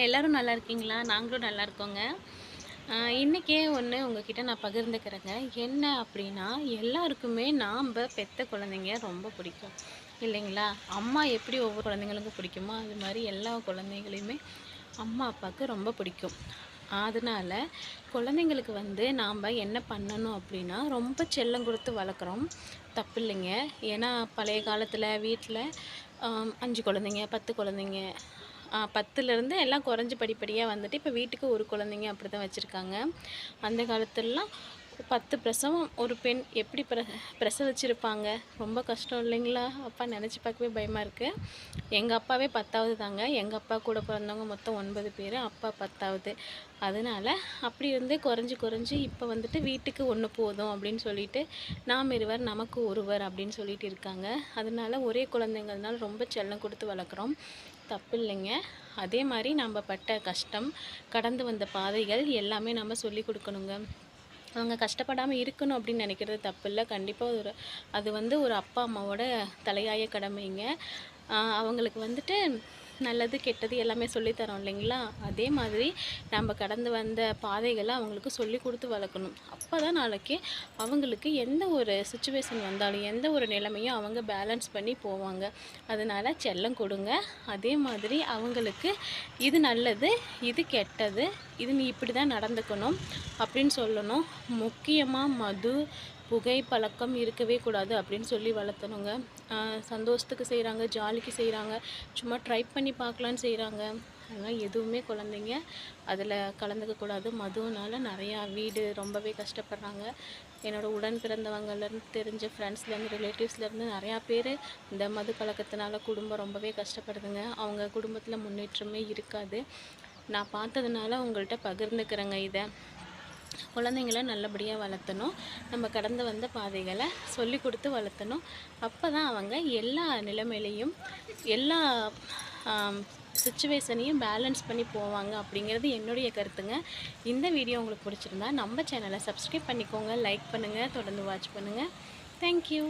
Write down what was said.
எல்லாரும் நல்லா இருக்கீங்களா? நாங்களும் நல்லா இருக்கோங்க. இன்றைக்கே ஒன்று உங்ககிட்ட நான் பகிர்ந்துக்கிறேங்க. என்ன அப்படின்னா, எல்லாருக்குமே நாம்ப பெத்த குழந்தைங்க ரொம்ப பிடிக்கும். இல்லைங்களா? அம்மா எப்படி ஒவ்வொரு குழந்தைங்களுக்கும் பிடிக்குமோ, அது மாரி எல்லா குழந்தைகளையுமே அம்மா, அப்பாவுக்கு ரொம்ப பிடிக்கும். அதனால குழந்தைங்களுக்கு நாம்ப என்ன பண்ணணும் அப்படின்னா, ரொம்ப செல்லம் குடுத்து வளர்க்குறோம். தப்பில்லைங்க. ஏன்னா, பழைய காலத்தில வீட்ல 5 குழந்தைங்க, 10 குழந்தைங்க 10லேருந்து எல்லாம் குறைஞ்சு படிப்படியா இப்போ வீட்டுக்கு ஒரு குழந்தைங்க அப்படி தான் வச்சுருக்காங்க. அந்த காலத்துலலாம் 10 பிரசவம் ஒரு பெண் எப்படி பிரசவிச்சிருப்பாங்க. ரொம்ப கஷ்டம் இல்லைங்களா? அப்பா நெனச்சு பார்க்கவே பயமா இருக்கு. எங்க அப்பாவே 10வது தாங்க. எங்க அப்பா கூட பிறந்தவங்க மொத்தம் 9 பேரு. அப்பா 10வது. அதனால அப்படி இருந்து குறைஞ்சு குறைஞ்சு இப்போ வீட்டுக்கு 1 போதும் அப்படின்னு சொல்லிட்டு, நாம் இருவர் நமக்கு ஒருவர் அப்படின்னு சொல்லிட்டு இருக்காங்க. அதனால ஒரே குழந்தைங்கிறதுனால ரொம்ப செல்லம் குடுத்து வளர்க்குறோம். தப்பில்லைங்க. அதே மாரி நம்ம பட்ட கஷ்டம், கடந்து வந்த பாதைகள் எல்லாமே நம்ம சொல்லிக் குடுக்கணுங்க. அவங்க கஷ்டப்படாம இருக்கணும் அப்படின்னு நினைக்கிறது தப்பில்ல. கண்டிப்பா அது ஒரு அப்பா, அம்மாவோட தலையாய கடமைங்க. அவங்களுக்கு நல்லது, கெட்டது எல்லாமே சொல்லி தரோம் இல்லைங்களா? அதே மாதிரி நம்ம கடந்து வந்த பாதைகள அவங்களுக்கு சொல்லிக் குடுத்து வளர்க்கணும். அப்பதான் நாளைக்கு அவங்களுக்கு எந்த ஒரு சிச்சுவேஷன் வந்தாலும், எந்த ஒரு நிலைமையும் அவங்க பேலன்ஸ் பண்ணி போவாங்க. அதனால செல்லம் கொடுங்க. அதே மாதிரி அவங்களுக்கு இது நல்லது, இது கெட்டது, இது நீ இப்படி தான் நடந்துக்கணும் அப்படின்னு சொல்லணும். முக்கியமா மது, புகை பழக்கம் இருக்கவே கூடாது அப்படின்னு சொல்லி வளர்த்தணுங்க. சந்தோஷத்துக்கு செய்கிறாங்க, ஜாலிக்கு செய்கிறாங்க, சும்மா ட்ரை பண்ணி பார்க்கலான்னு செய்கிறாங்க. அதெல்லாம் எதுவுமே குழந்தைங்க அதில் கலந்துக்கக்கூடாது. மதுவினால நிறையா வீடு ரொம்பவே கஷ்டப்படுறாங்க. என்னோடய உடன் பிறந்தவங்கலேருந்து தெரிஞ்ச ஃப்ரெண்ட்ஸ்லேருந்து ரிலேட்டிவ்ஸ்லேருந்து நிறையா பேர் இந்த மது பழக்கத்தினால குடும்பம் ரொம்பவே கஷ்டப்படுதுங்க. அவங்க குடும்பத்தில் முன்னேற்றமே இருக்காது. நான் பார்த்ததுனால உங்கள்கிட்ட பகிர்ந்துக்கிறேங்க இதை. குழந்தைங்கள நல்லபடியாக வளர்த்தணும். நம்ம கடந்து வந்த பாதைகளை சொல்லி கொடுத்து வளர்த்தணும். அப்போ தான் அவங்க எல்லா நிலைமையிலையும் எல்லா சிச்சுவேஷனையும் பேலன்ஸ் பண்ணி போவாங்க அப்படிங்கிறது என்னுடைய கருத்துங்க. இந்த வீடியோ உங்களுக்கு பிடிச்சிருந்தா நம்ம சேனலை சப்ஸ்கிரைப் பண்ணிக்கோங்க, லைக் பண்ணுங்கள், தொடர்ந்து வாட்ச் பண்ணுங்கள். தேங்க்யூ.